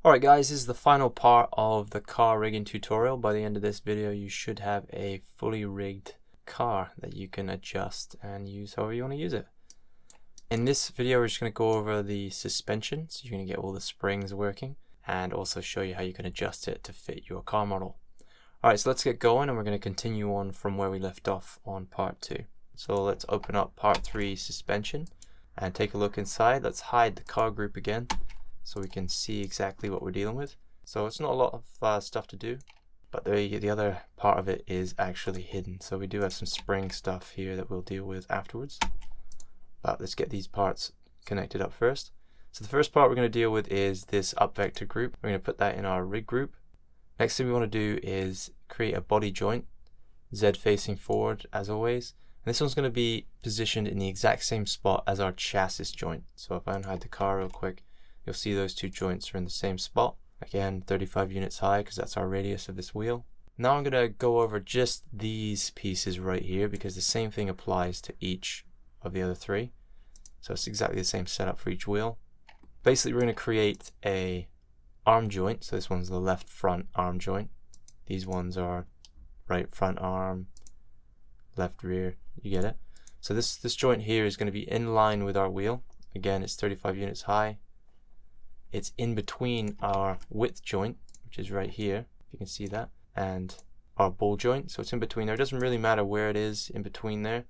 Alright guys, this is the final part of the car rigging tutorial. By the end of this video you should have a fully rigged car that you can adjust and use however you want to use it. In this video we're just going to go over the suspension, so you're going to get all the springs working, and also show you how you can adjust it to fit your car model. Alright, so let's get going and we're going to continue on from where we left off on part 2. So let's open up part 3 suspension and take a look inside. Let's hide the car group again, so we can see exactly what we're dealing with. So it's not a lot of stuff to do, but the other part of it is actually hidden. So we do have some spring stuff here that we'll deal with afterwards. But let's get these parts connected up first. So the first part we're going to deal with is this up vector group. We're going to put that in our rig group. Next thing we want to do is create a body joint, Z facing forward as always. And this one's going to be positioned in the exact same spot as our chassis joint. So if I unhide the car real quick, you'll see those two joints are in the same spot. Again, 35 units high because that's our radius of this wheel. Now I'm going to go over just these pieces right here because the same thing applies to each of the other three. So it's exactly the same setup for each wheel. Basically we're going to create a arm joint. So this one's the left front arm joint. These ones are right front arm, left rear. You get it? So this joint here is going to be in line with our wheel. Again, it's 35 units high. It's in between our width joint, which is right here, if you can see that, and our ball joint. So it's in between there. It doesn't really matter where it is in between there,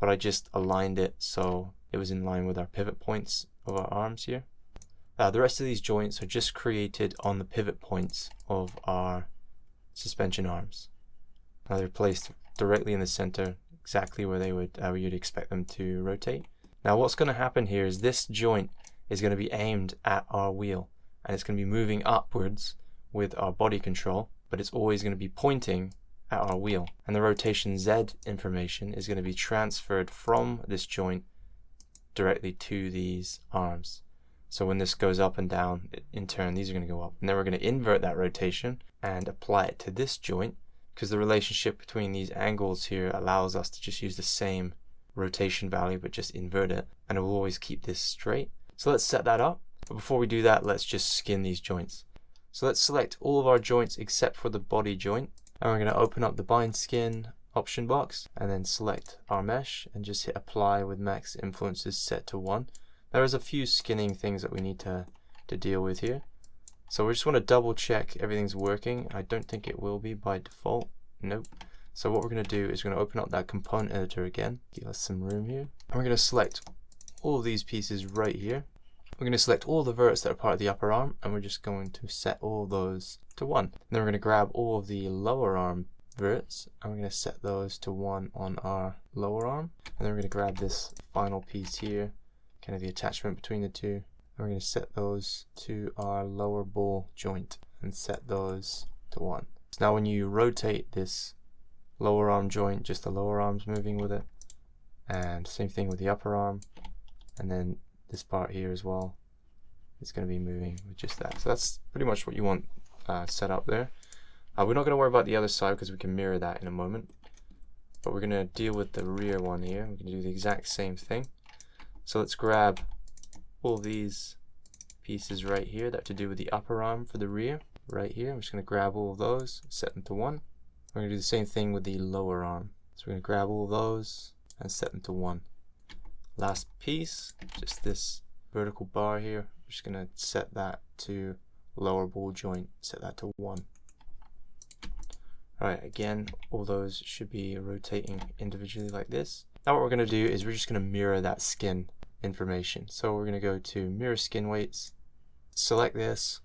but I just aligned it so it was in line with our pivot points of our arms here. The rest of these joints are just created on the pivot points of our suspension arms. Now they're placed directly in the center, exactly where you'd expect them to rotate. Now what's going to happen here is this joint is going to be aimed at our wheel, and it's going to be moving upwards with our body control, but it's always going to be pointing at our wheel. And the rotation Z information is going to be transferred from this joint directly to these arms. So when this goes up and down, in turn these are going to go up, and then we're going to invert that rotation and apply it to this joint, because the relationship between these angles here allows us to just use the same rotation value but just invert it, and it will always keep this straight. So let's set that up, but before we do that, let's just skin these joints. So let's select all of our joints except for the body joint, and we're going to open up the bind skin option box and then select our mesh and just hit apply with max influences set to 1. There is a few skinning things that we need to deal with here. So we just want to double check everything's working. I don't think it will be by default. Nope. So what we're going to do is we're going to open up that component editor again, give us some room here, and we're going to select all of these pieces right here. We're going to select all the verts that are part of the upper arm, and we're just going to set all those to 1. And then we're going to grab all of the lower arm verts, and we're going to set those to 1 on our lower arm. And then we're going to grab this final piece here, kind of the attachment between the two, and we're going to set those to our lower ball joint and set those to 1. So now when you rotate this lower arm joint, just the lower arm's moving with it, and same thing with the upper arm, and then this part here as well, it's going to be moving with just that. So that's pretty much what you want set up there. We're not going to worry about the other side because we can mirror that in a moment, but we're going to deal with the rear one here. We're going to do the exact same thing. So let's grab all these pieces right here that have to do with the upper arm for the rear right here. I'm just going to grab all of those, set them to 1. We're going to do the same thing with the lower arm. So we're going to grab all of those and set them to 1. Last piece, just this vertical bar here, we're just going to set that to lower ball joint, set that to 1. Alright, again, all those should be rotating individually like this. Now what we're going to do is we're just going to mirror that skin information. So we're going to go to mirror skin weights, select this,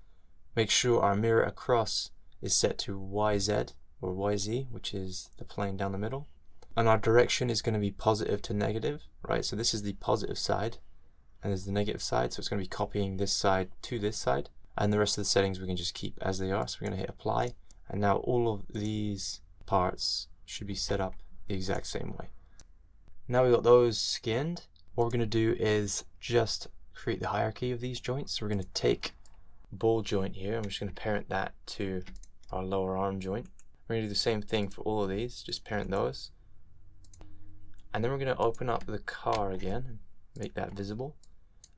make sure our mirror across is set to YZ or YZ, which is the plane down the middle. And our direction is going to be positive to negative, right? So this is the positive side and there's the negative side, so it's going to be copying this side to this side, and the rest of the settings we can just keep as they are. So we're going to hit apply, and now all of these parts should be set up the exact same way. Now we've got those skinned, what we're going to do is just create the hierarchy of these joints. So we're going to take ball joint here, I'm just going to parent that to our lower arm joint. We're going to do the same thing for all of these, just parent those. And then we're going to open up the car again and make that visible.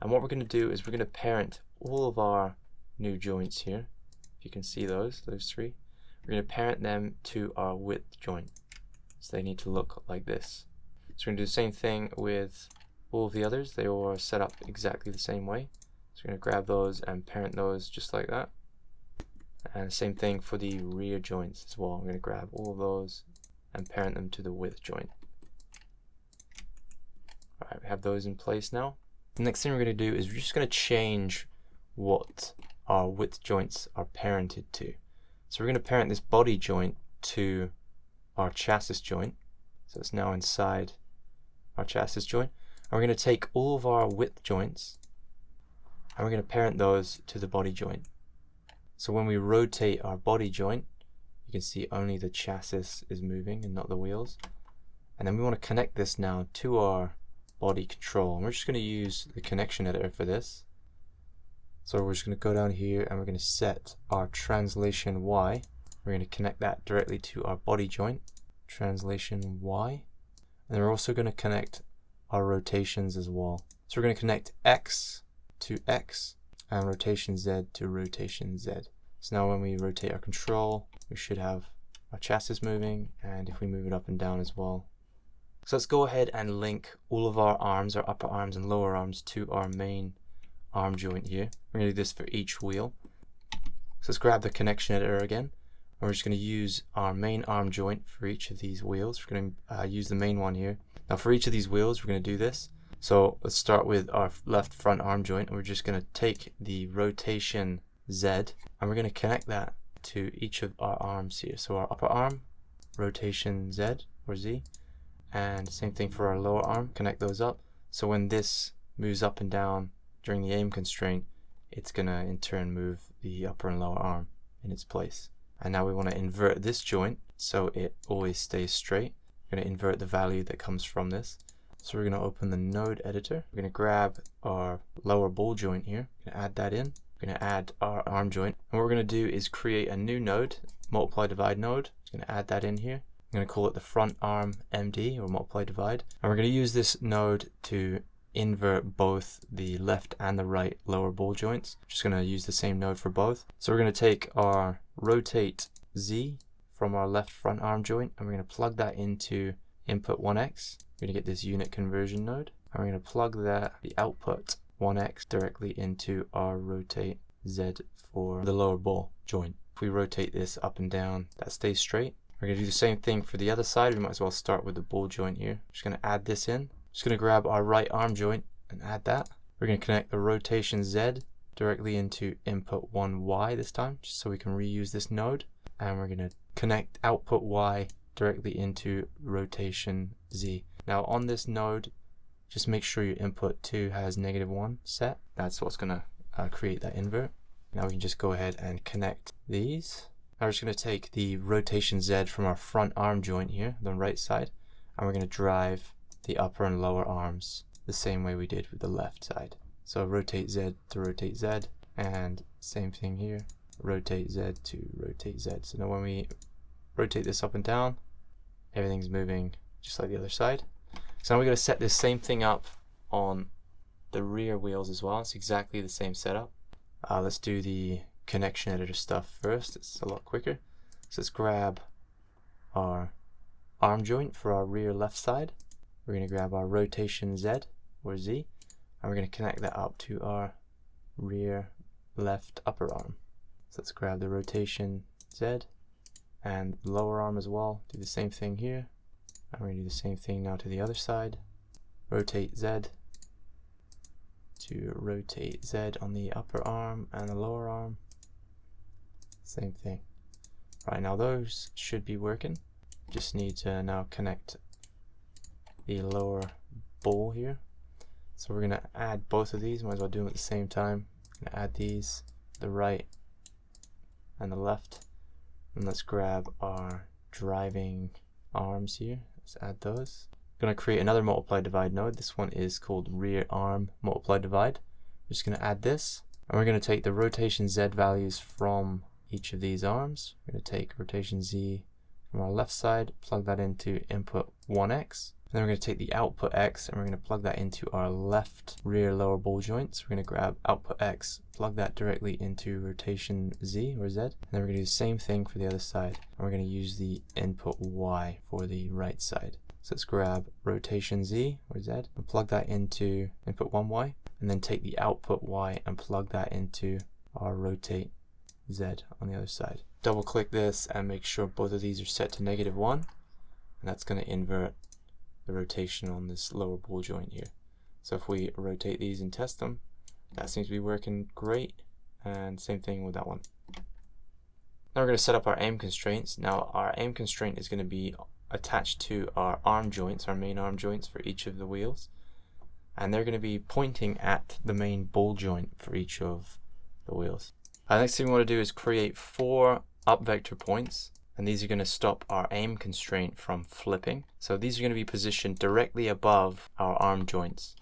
And what we're going to do is we're going to parent all of our new joints here. If you can see those three, we're going to parent them to our width joint. So they need to look like this. So we're going to do the same thing with all of the others. They all are set up exactly the same way. So we're going to grab those and parent those just like that. And the same thing for the rear joints as well. I'm going to grab all of those and parent them to the width joint. Alright, we have those in place now. The next thing we're going to do is we're just going to change what our width joints are parented to. So we're going to parent this body joint to our chassis joint. So it's now inside our chassis joint. And we're going to take all of our width joints and we're going to parent those to the body joint. So when we rotate our body joint, you can see only the chassis is moving and not the wheels. And then we want to connect this now to our body control. And we're just going to use the connection editor for this. So we're just going to go down here and we're going to set our translation Y. We're going to connect that directly to our body joint, translation Y. And then we're also going to connect our rotations as well. So we're going to connect X to X and rotation Z to rotation Z. So now when we rotate our control, we should have our chassis moving, and if we move it up and down as well. So let's go ahead and link all of our arms, our upper arms and lower arms, to our main arm joint here. We're going to do this for each wheel. So let's grab the connection editor again. And we're just going to use our main arm joint for each of these wheels. We're going to use the main one here. Now for each of these wheels, we're going to do this. So let's start with our left front arm joint, and we're just going to take the rotation Z and we're going to connect that to each of our arms here. So our upper arm, rotation Z or Z, and same thing for our lower arm, connect those up. So when this moves up and down during the aim constraint, it's going to in turn move the upper and lower arm in its place. And now we want to invert this joint so it always stays straight. We're going to invert the value that comes from this. So we're going to open the node editor. We're going to grab our lower ball joint here, we're going to add that in. We're going to add our arm joint. And what we're going to do is create a new node, multiply divide node. I'm going to add that in here. I'm going to call it the front arm MD, or multiply divide. And we're going to use this node to invert both the left and the right lower ball joints. Just going to use the same node for both. So we're going to take our rotate Z from our left front arm joint and we're going to plug that into input 1x. We're going to get this unit conversion node, and we're going to plug the output 1x directly into our rotate Z for the lower ball joint. If we rotate this up and down, that stays straight. We're going to do the same thing for the other side. We might as well start with the ball joint here. Just going to add this in. Just going to grab our right arm joint and add that. We're going to connect the rotation Z directly into input 1y this time, just so we can reuse this node. And we're going to connect output y directly into rotation Z. Now on this node, just make sure your input 2 has -1 set. That's what's going to create that invert. Now we can just go ahead and connect these. Now we're just going to take the rotation Z from our front arm joint here, the right side, and we're going to drive the upper and lower arms the same way we did with the left side. So rotate Z to rotate Z, and same thing here, rotate Z to rotate Z. So now when we rotate this up and down, everything's moving just like the other side. So now we're going to set this same thing up on the rear wheels as well. It's exactly the same setup. Let's do the connection editor stuff first. It's a lot quicker. So let's grab our arm joint for our rear left side. We're going to grab our rotation Z or Z, and we're going to connect that up to our rear left upper arm. So let's grab the rotation Z and lower arm as well. Do the same thing here. And we're going to do the same thing now to the other side. Rotate Z to rotate Z on the upper arm and the lower arm. Same thing. Right, now those should be working. Just need to now connect the lower ball here. So we're going to add both of these. Might as well do them at the same time. I'm going to add these, the right and the left. And let's grab our driving arms here. Let's add those. I'm going to create another multiply divide node. This one is called rear arm multiply divide. We're just going to add this, and we're going to take the rotation Z values from each of these arms. We're going to take rotation Z from our left side, plug that into input 1x. And then we're going to take the output x and we're going to plug that into our left rear lower ball joint. So we're going to grab output x, plug that directly into rotation z or z. And then we're going to do the same thing for the other side. And we're going to use the input y for the right side. So let's grab rotation z or z and plug that into input 1y. And then take the output y and plug that into our rotate z on the other side. Double click this and make sure both of these are set to -1. And that's going to invert the rotation on this lower ball joint here. So if we rotate these and test them, that seems to be working great. And same thing with that one. Now we're going to set up our aim constraints. Now our aim constraint is going to be attached to our arm joints, our main arm joints for each of the wheels. And they're going to be pointing at the main ball joint for each of the wheels. The next thing we want to do is create 4 up vector points. And these are going to stop our aim constraint from flipping. So these are going to be positioned directly above our arm joints.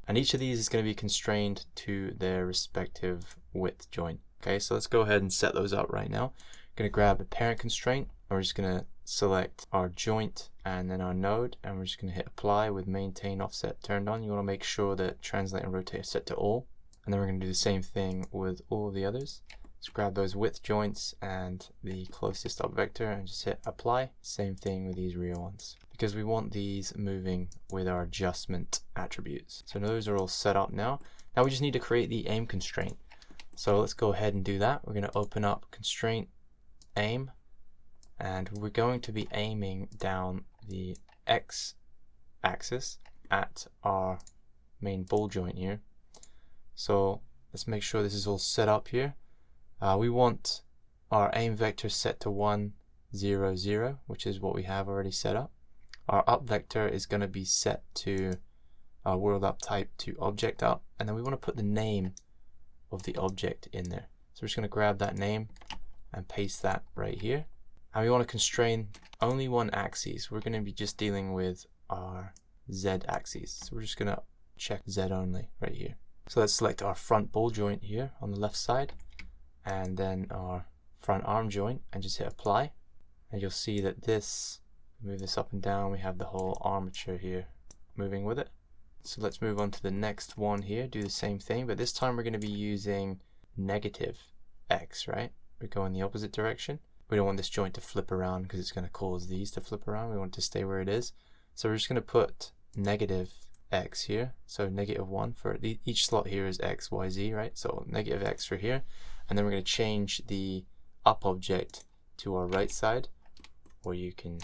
And each of these is going to be constrained to their respective width joint. Okay, so let's go ahead and set those up right now. I'm going to grab a parent constraint. And we're just going to select our joint and then our node. And we're just going to hit apply with maintain offset turned on. You want to make sure that translate and rotate are set to all. And then we're going to do the same thing with all of the others. Let's grab those width joints and the closest up vector and just hit apply. Same thing with these rear ones, because we want these moving with our adjustment attributes. So those are all set up now. Now we just need to create the aim constraint. So let's go ahead and do that. We're going to open up constraint aim, and we're going to be aiming down the x axis at our main ball joint here. So let's make sure this is all set up here. We want our aim vector set to 1, 0, 0, which is what we have already set up. Our up vector is going to be set to our world up type to object up, and then we want to put the name of the object in there. So we're just going to grab that name and paste that right here. And we want to constrain only one axis. We're going to be just dealing with our Z axis. So we're just going to check Z only right here. So let's select our front ball joint here on the left side, and then our front arm joint, and just hit apply. And you'll see that this, move this up and down, we have the whole armature here moving with it. So let's move on to the next one here, do the same thing, but this time we're going to be using negative X, right? We're going the opposite direction. We don't want this joint to flip around because it's going to cause these to flip around. We want it to stay where it is. So we're just going to put negative X here. So -1 for each slot here is X, Y, Z, right? So negative X for here. And then we're going to change the up object to our right side, or you can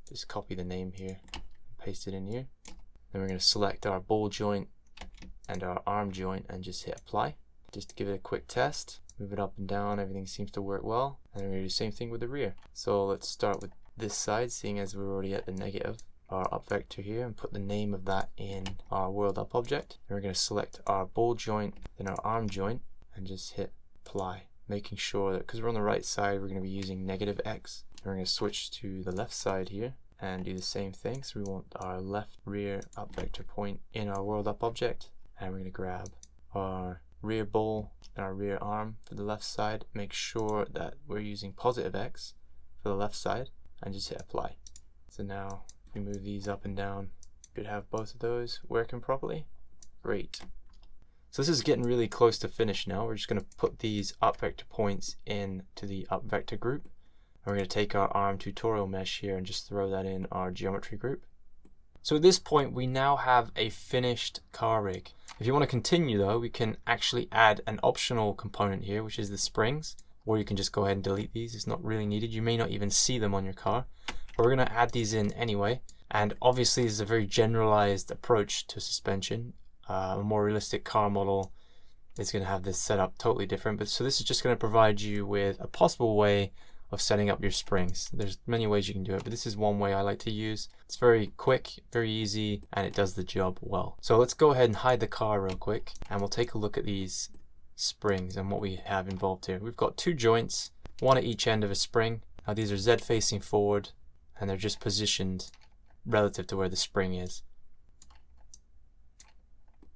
just copy the name here and paste it in here. Then we're going to select our ball joint and our arm joint and just hit apply. Just to give it a quick test, move it up and down, everything seems to work well. And we're going to do the same thing with the rear. So let's start with this side, seeing as we're already at the negative, our up vector here, and put the name of that in our world up object. And we're going to select our ball joint, then our arm joint, and just hit apply, making sure that because we're on the right side, we're going to be using negative X. And we're going to switch to the left side here and do the same thing. So we want our left rear up vector point in our world up object, and we're going to grab our rear ball and our rear arm for the left side. Make sure that we're using positive X for the left side and just hit apply. So now if we move these up and down, we should have both of those working properly. Great. So this is getting really close to finish now. We're just going to put these up vector points into the up vector group. And we're going to take our arm tutorial mesh here and just throw that in our geometry group. So at this point, we now have a finished car rig. If you want to continue though, we can actually add an optional component here, which is the springs, or you can just go ahead and delete these. It's not really needed. You may not even see them on your car, but we're going to add these in anyway. And obviously this is a very generalized approach to suspension. A more realistic car model is going to have this set up totally different, but so this is just going to provide you with a possible way of setting up your springs. There's many ways you can do it, but this is one way I like to use. It's very quick, very easy, and it does the job well. So let's go ahead and hide the car real quick, and we'll take a look at these springs and what we have involved here. We've got 2 joints, one at each end of a spring. Now these are Z facing forward, and they're just positioned relative to where the spring is.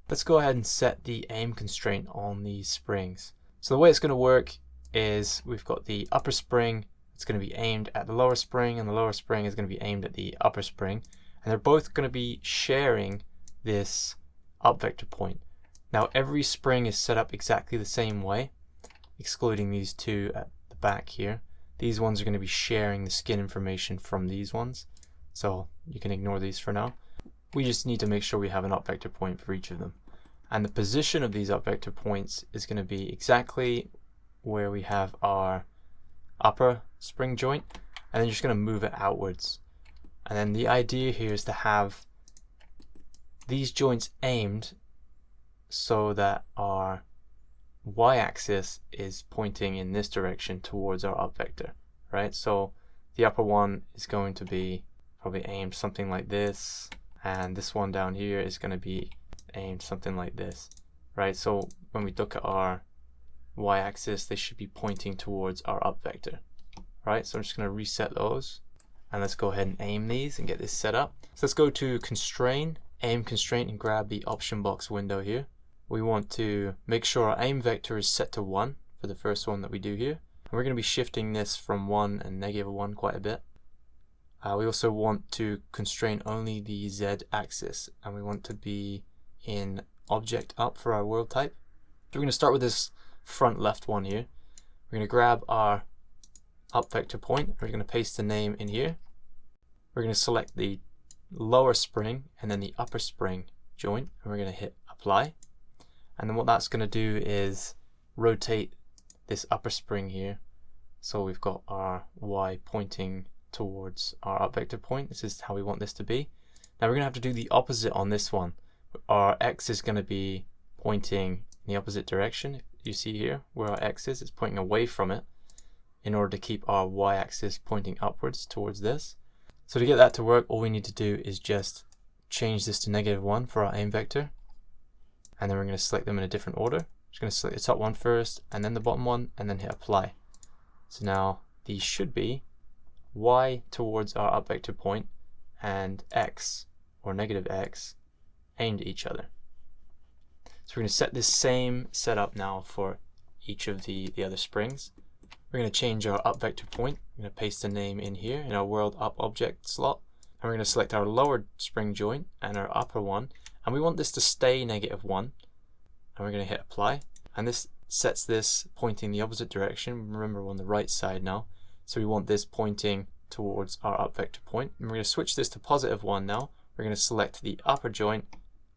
Let's go ahead and set the aim constraint on these springs. So the way it's going to work is we've got the upper spring it's going to be aimed at the lower spring, and the lower spring is going to be aimed at the upper spring, and they're both going to be sharing this up vector point. Now every spring is set up exactly the same way, excluding these two at the back here. These ones are going to be sharing the skin information from these ones, so you can ignore these for now. We just need to make sure we have an up vector point for each of them. And the position of these up vector points is going to be exactly where we have our upper spring joint, and then you're just going to move it outwards. And then the idea here is to have these joints aimed so that our y-axis is pointing in this direction towards our up vector, right? So the upper one is going to be probably aimed something like this, and this one down here is going to be aimed something like this, right? So when we look at our y-axis, they should be pointing towards our up vector, right? So I'm just going to reset those, and let's go ahead and aim these and get this set up. So let's go to Constraint, Aim Constraint, and grab the option box window here. We want to make sure our aim vector is set to 1 for the first one that we do here. And we're going to be shifting this from 1 and -1 quite a bit. We also want to constrain only the Z axis, and we want to be in object up for our world type. So we're going to start with this front left one here. We're going to grab our up vector point. We're going to paste the name in here. We're going to select the lower spring and then the upper spring joint, and we're going to hit apply. And then what that's going to do is rotate this upper spring here, so we've got our Y pointing towards our up vector point. This is how we want this to be. Now we're going to have to do the opposite on this one. Our X is going to be pointing in the opposite direction. You see here where our X is, it's pointing away from it in order to keep our Y axis pointing upwards towards this. So to get that to work, all we need to do is just change this to -1 for our aim vector, and then we're going to select them in a different order. Just going to select the top one first, and then the bottom one, and then hit apply. So now these should be Y towards our up vector point and X or -X aimed at each other. So we're going to set this same setup now for each of the other springs. We're going to change our up vector point. I'm going to paste the name in here in our world up object slot, and we're going to select our lower spring joint and our upper one, and we want this to stay -1, and we're going to hit apply, and this sets this pointing the opposite direction. Remember, we're on the right side now, so we want this pointing towards our up vector point, and we're going to switch this to +1 now. We're going to select the upper joint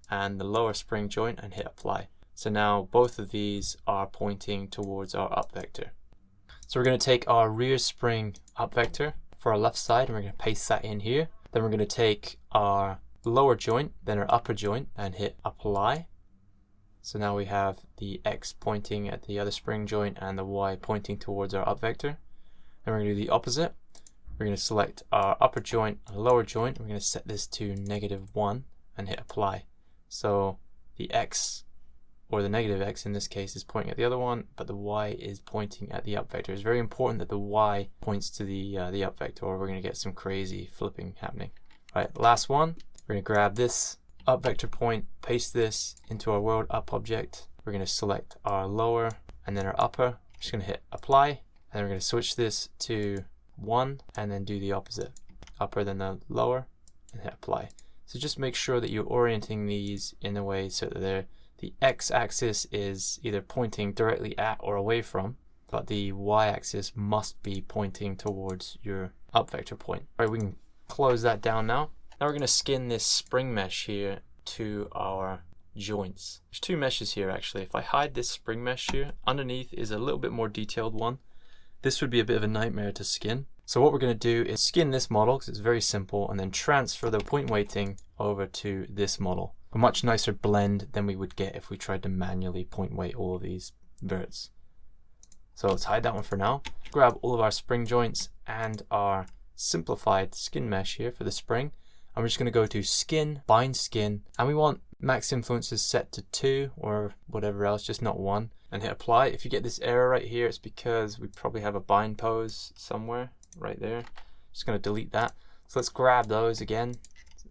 and the lower spring joint and hit apply. So now both of these are pointing towards our up vector. So we're going to take our rear spring up vector for our left side, and we're going to paste that in here. Then we're going to take our lower joint, then our upper joint, and hit apply. So now we have the X pointing at the other spring joint and the Y pointing towards our up vector. Then we're going to do the opposite. We're going to select our upper joint and lower joint. We're going to set this to -1 and hit apply. So the X, or the -X in this case, is pointing at the other one, but the Y is pointing at the up vector. It's very important that the Y points to the up vector, or we're going to get some crazy flipping happening. All right, last one. We're going to grab this up vector point, paste this into our world up object. We're going to select our lower and then our upper. I'm just going to hit apply, and then we're going to switch this to 1 and then do the opposite. Upper then the lower and hit apply. So just make sure that you're orienting these in a way so that the X axis is either pointing directly at or away from, but the Y axis must be pointing towards your up vector point. All right, we can close that down now. Now we're going to skin this spring mesh here to our joints. There's two meshes here actually. If I hide this spring mesh here, underneath is a little bit more detailed one. This would be a bit of a nightmare to skin. So what we're going to do is skin this model because it's very simple, and then transfer the point weighting over to this model. A much nicer blend than we would get if we tried to manually point weight all of these verts. So let's hide that one for now. Grab all of our spring joints and our simplified skin mesh here for the spring. And we're just going to go to skin, bind skin, and we want max influences set to 2 or whatever else, just not 1, and hit apply. If you get this error right here, it's because we probably have a bind pose somewhere right there. Just going to delete that. So let's grab those again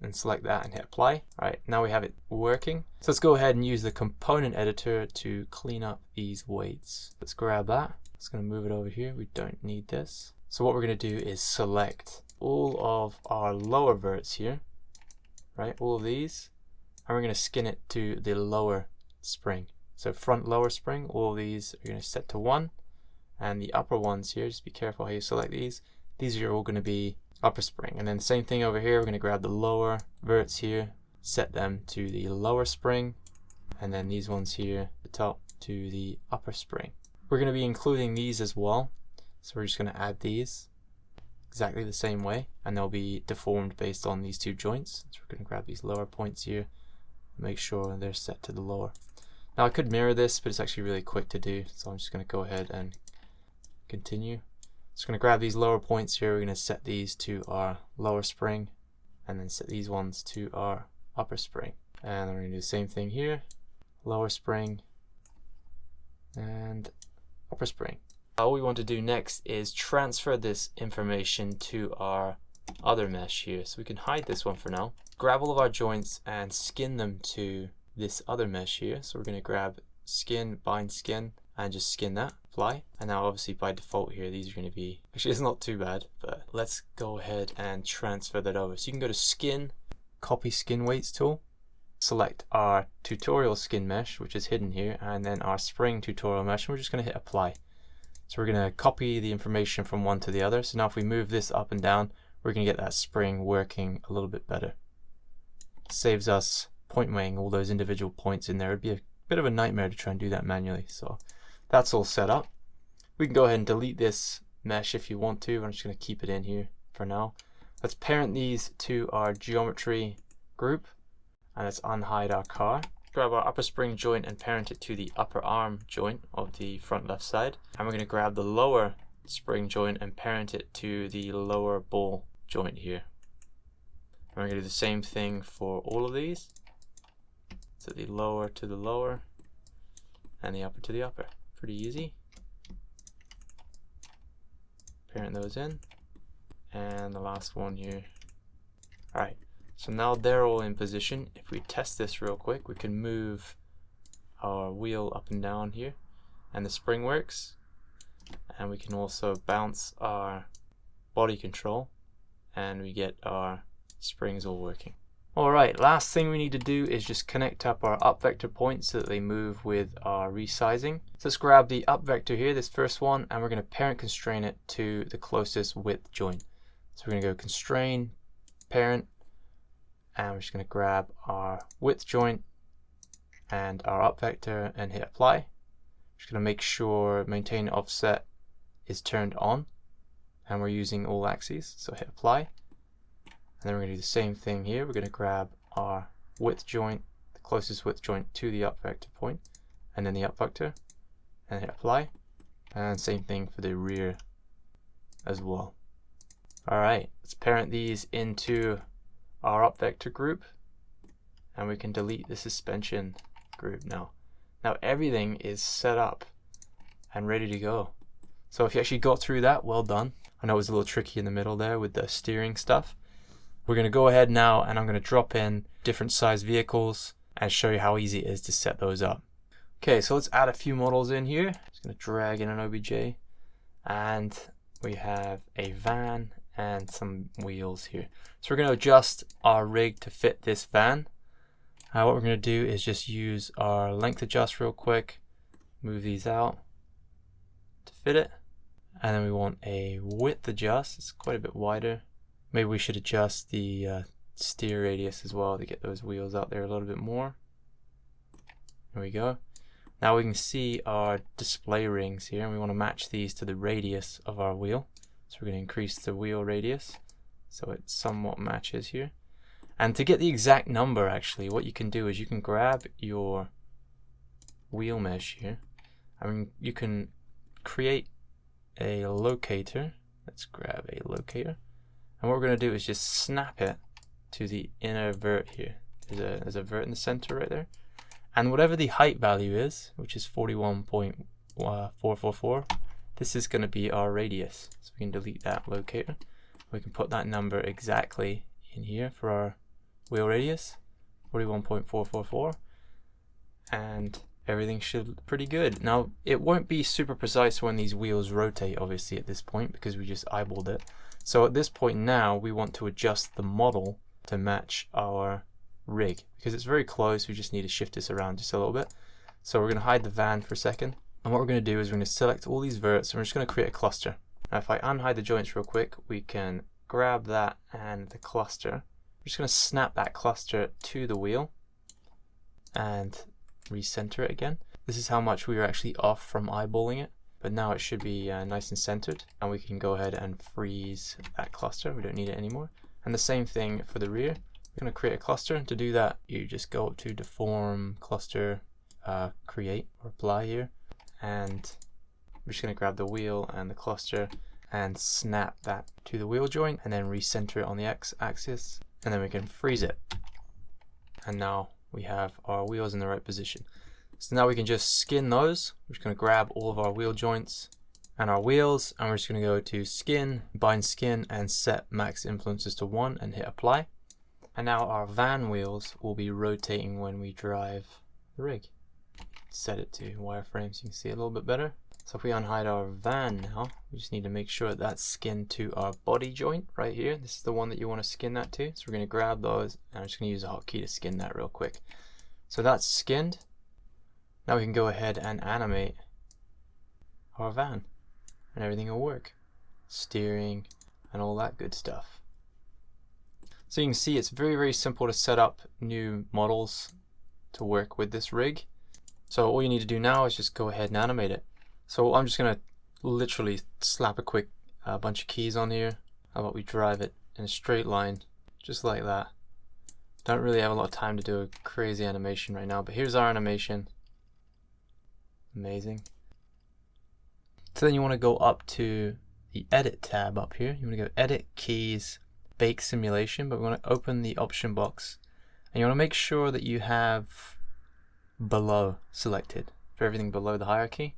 and select that and hit apply. All right, now we have it working. So let's go ahead and use the component editor to clean up these weights. Let's grab that. It's going to move it over here. We don't need this. So what we're going to do is select all of our lower verts here, right? All of these, and we're going to skin it to the lower spring. So front lower spring, all of these are going to set to 1, and the upper ones here, just be careful how you select these. These are all going to be upper spring. And then same thing over here, we're going to grab the lower verts here, set them to the lower spring, and then these ones here, the top, to the upper spring. We're going to be including these as well, so we're just going to add these exactly the same way, and they'll be deformed based on these two joints. So we're going to grab these lower points here, make sure they're set to the lower. Now I could mirror this, but it's actually really quick to do, so I'm just going to go ahead and continue. Just going to grab these lower points here, we're going to set these to our lower spring, and then set these ones to our upper spring. And we're going to do the same thing here, lower spring and upper spring. All we want to do next is transfer this information to our other mesh here. So we can hide this one for now. Grab all of our joints and skin them to this other mesh here. So we're going to grab skin, bind skin, and just skin that, apply. And now obviously by default here, these are going to be, actually it's not too bad, but let's go ahead and transfer that over. So you can go to skin, copy skin weights tool, select our tutorial skin mesh, which is hidden here, and then our spring tutorial mesh, and we're just going to hit apply. So we're going to copy the information from one to the other. So now if we move this up and down, we're going to get that spring working a little bit better. Saves us point weighing all those individual points in there. It'd be a bit of a nightmare to try and do that manually. So that's all set up. We can go ahead and delete this mesh if you want to. I'm just going to keep it in here for now. Let's parent these to our geometry group, and let's unhide our car. Grab our upper spring joint and parent it to the upper arm joint of the front left side. And we're going to grab the lower spring joint and parent it to the lower ball joint here. And we're going to do the same thing for all of these. So the lower to the lower and the upper to the upper. Pretty easy. Parent those in. And the last one here. Alright. So now they're all in position. If we test this real quick, we can move our wheel up and down here, and the spring works. And we can also bounce our body control, and we get our springs all working. Alright, last thing we need to do is just connect up our up vector points so that they move with our resizing. So let's grab the up vector here, this first one, and we're going to parent constrain it to the closest width joint. So we're going to go constrain, parent, and we're just going to grab our width joint and our up vector and hit apply. Just going to make sure maintain offset is turned on, and we're using all axes, so hit apply. And then we're going to do the same thing here. We're going to grab our width joint, the closest width joint to the up vector point, and then the up vector, and hit apply. And same thing for the rear as well. Alright, let's parent these into our up vector group, and we can delete the suspension group now. Now everything is set up and ready to go. So if you actually got through that, well done. I know it was a little tricky in the middle there with the steering stuff. We're going to go ahead now, and I'm going to drop in different size vehicles and show you how easy it is to set those up. Okay, so let's add a few models in here. Just going to drag in an OBJ, and we have a van and some wheels here. So we're going to adjust our rig to fit this van. What we're going to do is just use our length adjust real quick, move these out to fit it, and then we want a width adjust. It's quite a bit wider. Maybe we should adjust the steer radius as well to get those wheels out there a little bit more. There we go. Now we can see our display rings here, and we want to match these to the radius of our wheel. So we're going to increase the wheel radius so it somewhat matches here. And to get the exact number, actually, what you can do is you can grab your wheel mesh here. I mean, you can create a locator. Let's grab a locator. And what we're going to do is just snap it to the inner vert here. There's a vert in the center right there. And whatever the height value is, which is 41.444, this is going to be our radius. So we can delete that locator. We can put that number exactly in here for our wheel radius, 41.444. And everything should look pretty good. Now, it won't be super precise when these wheels rotate, obviously, at this point, because we just eyeballed it. So at this point now, we want to adjust the model to match our rig. Because it's very close, we just need to shift this around just a little bit. So we're going to hide the van for a second. And what we're going to do is we're going to select all these verts, and we're just going to create a cluster. Now, if I unhide the joints real quick, we can grab that and the cluster. We're just going to snap that cluster to the wheel and recenter it again. This is how much we were actually off from eyeballing it, but now it should be nice and centered, and we can go ahead and freeze that cluster. We don't need it anymore. And the same thing for the rear. We're going to create a cluster. To do that, you just go up to deform, cluster, create, or apply here, and we're just going to grab the wheel and the cluster and snap that to the wheel joint, and then recenter it on the x-axis, and then we can freeze it. And now we have our wheels in the right position. So now we can just skin those. We're just going to grab all of our wheel joints and our wheels, and we're just going to go to skin, bind skin, and set max influences to 1 and hit apply. And now our van wheels will be rotating when we drive the rig. Set it to wireframe so you can see it a little bit better. So if we unhide our van now, we just need to make sure that's skinned to our body joint right here. This is the one that you want to skin that to. So we're going to grab those, and I'm just going to use a hotkey to skin that real quick. So that's skinned. Now we can go ahead and animate our van, and everything will work. Steering and all that good stuff. So you can see it's very, very simple to set up new models to work with this rig. So all you need to do now is just go ahead and animate it. So I'm just going to literally slap a quick bunch of keys on here. How about we drive it in a straight line, just like that. Don't really have a lot of time to do a crazy animation right now, but here's our animation. Amazing. So then you want to go up to the edit tab up here. You want to go edit, keys, bake simulation, but we want to open the option box, and you want to make sure that you have below selected for everything below the hierarchy.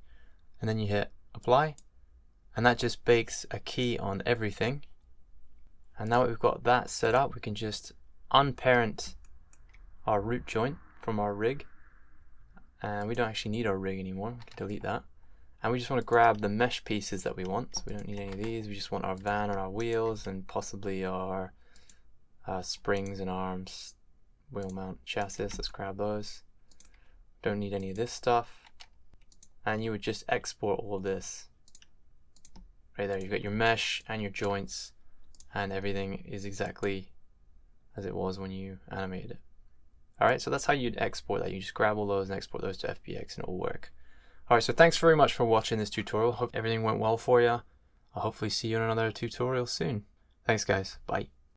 And then you hit apply, and that just bakes a key on everything. And now that we've got that set up, we can just unparent our root joint from our rig, and we don't actually need our rig anymore. We can delete that, and we just want to grab the mesh pieces that we want. So we don't need any of these. We just want our van and our wheels, and possibly our springs and arms, wheel mount, chassis. Let's grab those. Don't need any of this stuff. And you would just export all of this right there. You've got your mesh and your joints, and everything is exactly as it was when you animated it. Alright, so that's how you'd export that. You just grab all those and export those to FBX, and it will work. Alright, so thanks very much for watching this tutorial. Hope everything went well for you. I'll hopefully see you in another tutorial soon. Thanks guys, bye.